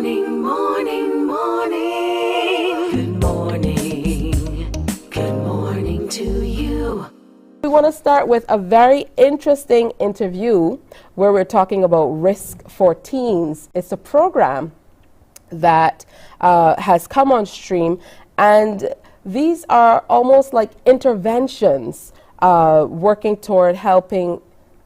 morning, morning, morning. Good morning. Good morning to you. We want to start with a very interesting interview where we're talking about Risk for Teens. It's a program that has come on stream, and these are almost like interventions working toward helping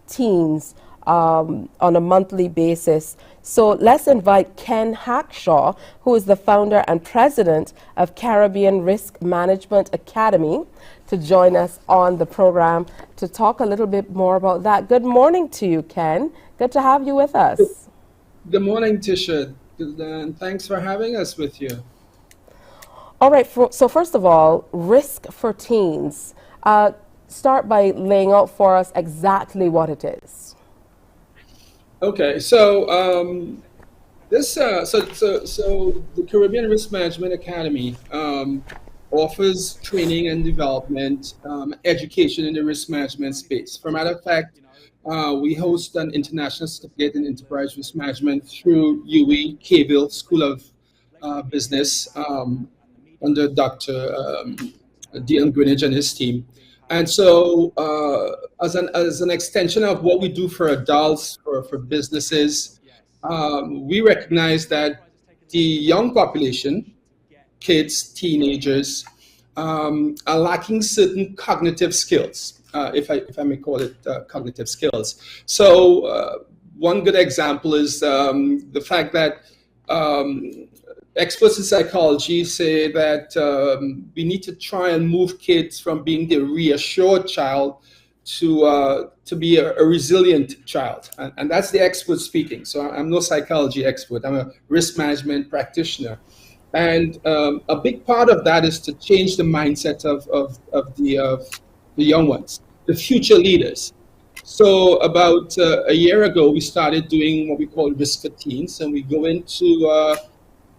teens on a monthly basis. So let's invite Ken Hackshaw, who is the founder and president of Caribbean Risk Management Academy, to join us on the program to talk a little bit more about that. Good morning to you, Ken. Good to have you with us. Good morning, Teshia, and thanks for having us with you. All right, so first of all, Risk for Teens. Start by laying out for us exactly what it is. Okay, so the Caribbean Risk Management Academy offers training and development, education in the risk management space. For a matter of fact, we host an international certificate in enterprise risk management through UWI Cable School of Business under Dr. Dean Greenidge and his team. And so as an extension of what we do for adults, for businesses, we recognize that the young population, kids, teenagers, are lacking certain cognitive skills, if I may call it cognitive skills. So one good example is the fact that experts in psychology say that we need to try and move kids from being the reassured child to be a resilient child. And that's the expert speaking. So I'm no psychology expert. I'm a risk management practitioner. And a big part of that is to change the mindset of the young ones, the future leaders. So about a year ago, we started doing what we call Risk for Teens, and we go into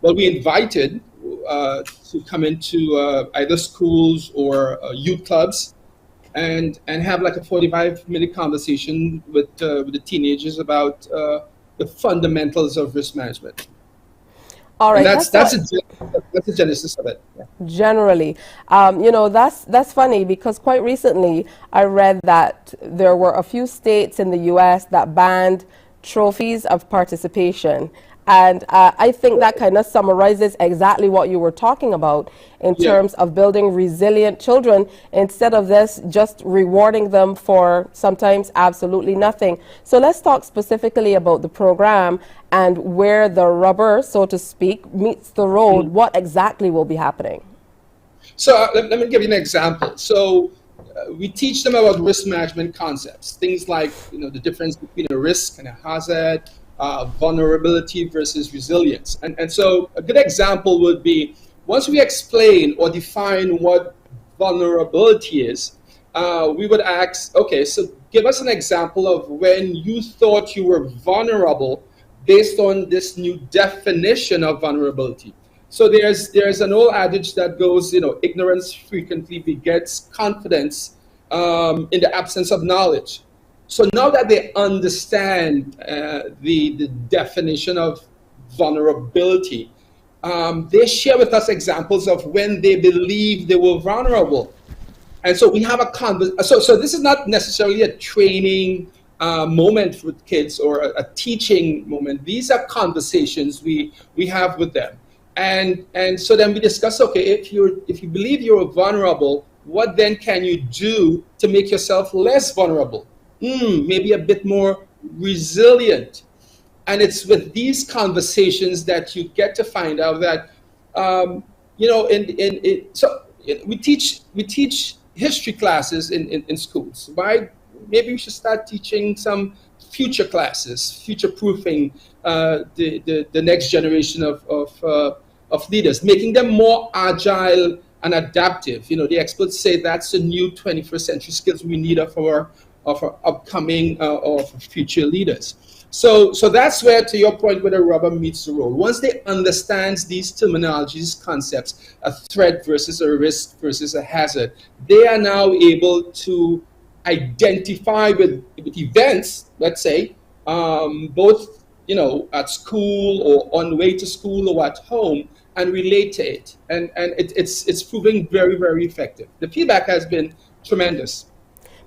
we invited to come into either schools or youth clubs and have like a 45-minute conversation with the teenagers about the fundamentals of risk management. All right, and that's the genesis of it. Yeah. Generally, that's funny because quite recently I read that there were a few states in the U.S. that banned trophies of participation. And I think that kind of summarizes exactly what you were talking about in terms of building resilient children instead of this just rewarding them for sometimes absolutely nothing. So let's talk specifically about the program and where the rubber, so to speak, meets the road. What exactly will be happening? So let me give you an example. So we teach them about risk management concepts, things like the difference between a risk and a hazard, vulnerability versus resilience. And so a good example would be, once we explain or define what vulnerability is, we would ask, okay, so give us an example of when you thought you were vulnerable based on this new definition of vulnerability. So there's an old adage that goes, ignorance frequently begets confidence in the absence of knowledge. So now that they understand the definition of vulnerability, they share with us examples of when they believe they were vulnerable. And so we have a conversation. So this is not necessarily a training moment with kids or a teaching moment. These are conversations we have with them. And so then we discuss, okay, if you believe you're vulnerable, what then can you do to make yourself less vulnerable? Maybe a bit more resilient. And it's with these conversations that you get to find out that, we teach history classes in schools. Why? Maybe we should start teaching some future classes, future-proofing the next generation of leaders, making them more agile and adaptive. The experts say that's the new 21st century skills we need of our upcoming or future leaders. So that's where, to your point, where the rubber meets the road. Once they understand these terminologies, concepts, a threat versus a risk versus a hazard, they are now able to identify with events, let's say, both at school or on the way to school or at home and relate to it. And it's proving very, very effective. The feedback has been tremendous.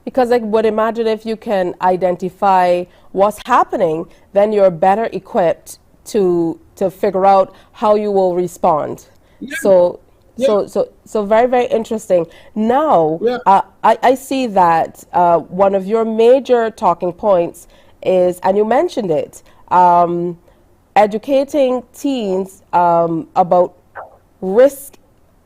Because I would imagine if you can identify what's happening, then you're better equipped to figure out how you will respond. Yeah. So very, very interesting. Now, Yeah. I see that one of your major talking points is, and you mentioned it, educating teens about risk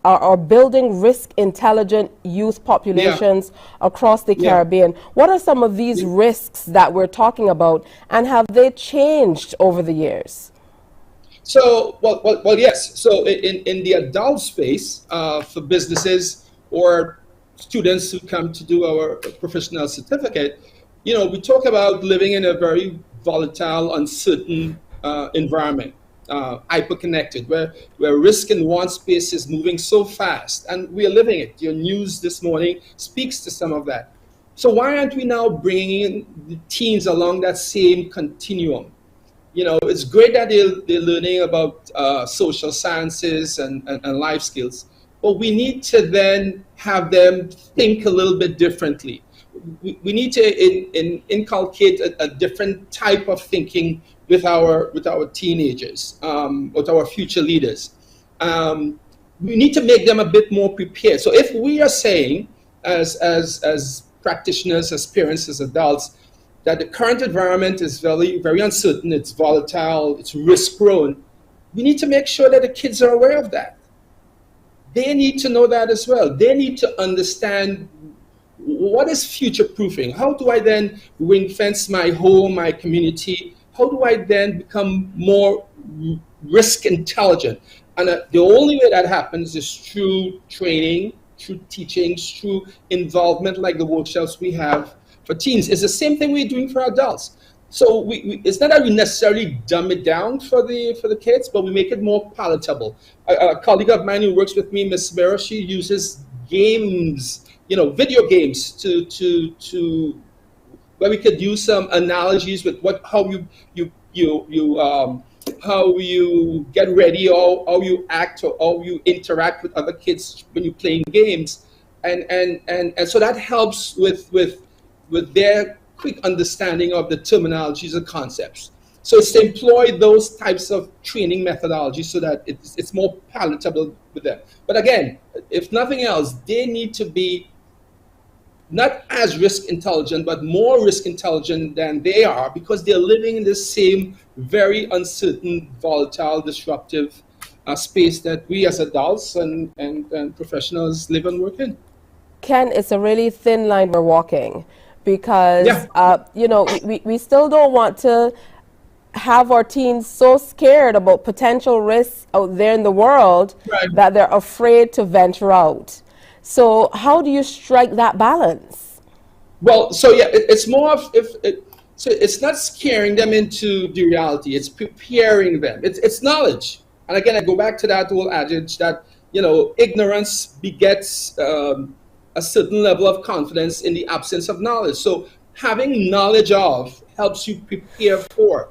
or building risk intelligent youth populations across the Caribbean. What are some of these risks that we're talking about, and have they changed over the years? So, well, yes. So in the adult space, for businesses or students who come to do our professional certificate, we talk about living in a very volatile, uncertain environment, hyper-connected, where risk in one space is moving so fast, and we are living it. Your news this morning speaks to some of that. So why aren't we now bringing in the teens along that same continuum? It's great that they're learning about social sciences and life skills, but we need to then have them think a little bit differently. We need to inculcate a different type of thinking with our teenagers, with our future leaders. We need to make them a bit more prepared. So if we are saying, as practitioners, as parents, as adults, that the current environment is very, very uncertain, it's volatile, it's risk-prone, we need to make sure that the kids are aware of that. They need to know that as well. They need to understand what is future-proofing. How do I then ring-fence my home, my community? How do I then become more risk intelligent? And the only way that happens is through training, through teachings, through involvement like the workshops we have for teens. It's the same thing we're doing for adults. So it's not that we necessarily dumb it down for the kids, but we make it more palatable. A colleague of mine who works with me, Miss Mira, she uses games, video games to where we could use some analogies with how you get ready, or how you act, or how you interact with other kids when you're playing games, and so that helps with their quick understanding of the terminologies and concepts. So it's to employ those types of training methodologies so that it's more palatable with them. But again, if nothing else, they need to be not as risk intelligent, but more risk intelligent than they are, because they're living in this same very uncertain, volatile, disruptive space that we as adults and professionals live and work in. Ken, it's a really thin line we're walking, because we still don't want to have our teens so scared about potential risks out there in the world that they're afraid to venture out. So how do you strike that balance? Well, so it's more of so it's not scaring them into the reality. It's preparing them. It's knowledge. And again, I go back to that old adage that ignorance begets a certain level of confidence in the absence of knowledge. So having knowledge of helps you prepare for.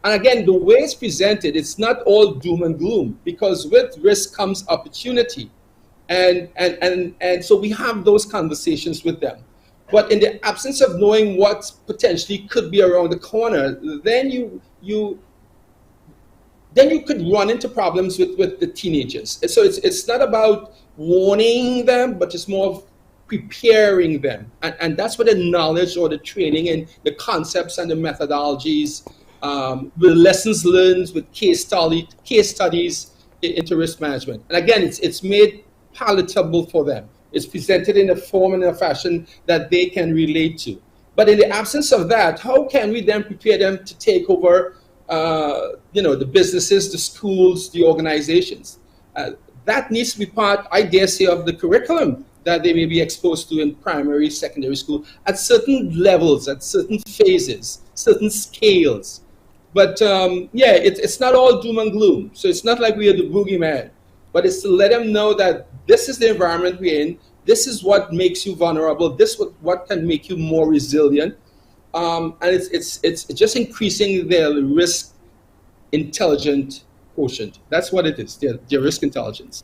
And again, the way it's presented, it's not all doom and gloom, because with risk comes opportunity. And so we have those conversations with them. But in the absence of knowing what potentially could be around the corner, then you could run into problems with the teenagers. So it's not about warning them, but it's more of preparing them. And that's where the knowledge or the training and the concepts and the methodologies, the lessons learned with case studies into risk management. And again, it's made palatable for them. It's presented in a form and a fashion that they can relate to. But in the absence of that, how can we then prepare them to take over the businesses, the schools, the organizations? That needs to be part, I dare say, of the curriculum that they may be exposed to in primary, secondary school at certain levels, at certain phases, certain scales. But it's not all doom and gloom. So it's not like we are the boogeyman, but it's to let them know that this is the environment we're in. This is what makes you vulnerable. This is what can make you more resilient. And it's just increasing their risk intelligent quotient. That's what it is, their risk intelligence.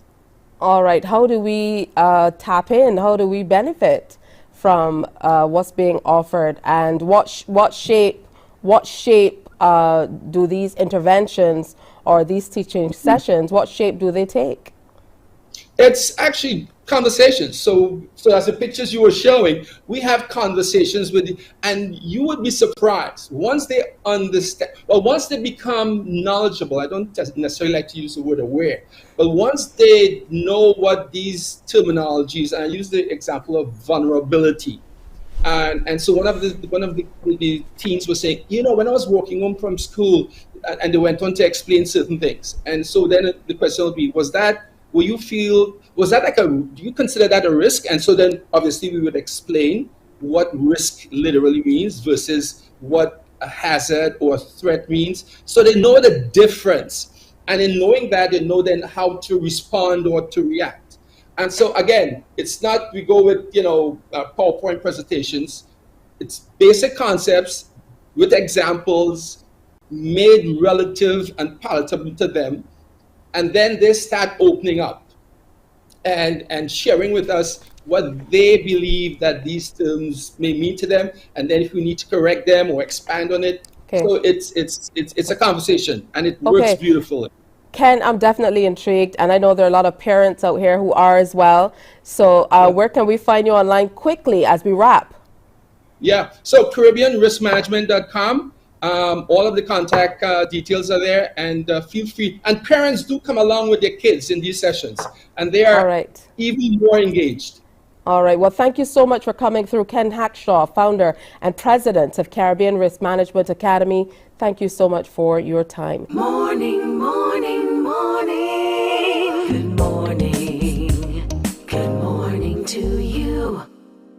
All right. How do we tap in? How do we benefit from what's being offered? And what shape do these interventions or these teaching sessions, what shape do they take? It's actually conversations. So as the pictures you were showing, we have conversations with, and you would be surprised once they understand, well, once they become knowledgeable. I don't necessarily like to use the word aware, but once they know what these terminologies, and I use the example of vulnerability. And so one of the teens was saying, when I was walking home from school, and they went on to explain certain things. And so then the question would be, was that do you consider that a risk? And so then obviously we would explain what risk literally means versus what a hazard or a threat means. So they know the difference. And in knowing that, they know then how to respond or to react. And so again, it's not we go with PowerPoint presentations. It's basic concepts with examples made relative and palatable to them, and then they start opening up and sharing with us what they believe that these terms may mean to them, and then if we need to correct them or expand on it. Okay. So it's a conversation, and it works beautifully. Ken, I'm definitely intrigued, and I know there are a lot of parents out here who are as well. So where can we find you online quickly as we wrap? Yeah, so CaribbeanRiskManagement.com. All of the contact details are there, and feel free. And parents do come along with their kids in these sessions, and they are even more engaged. All right. Well, thank you so much for coming through. Ken Hackshaw, founder and president of Caribbean Risk Management Academy. Thank you so much for your time. Morning, morning, morning. Good morning. Good morning to you.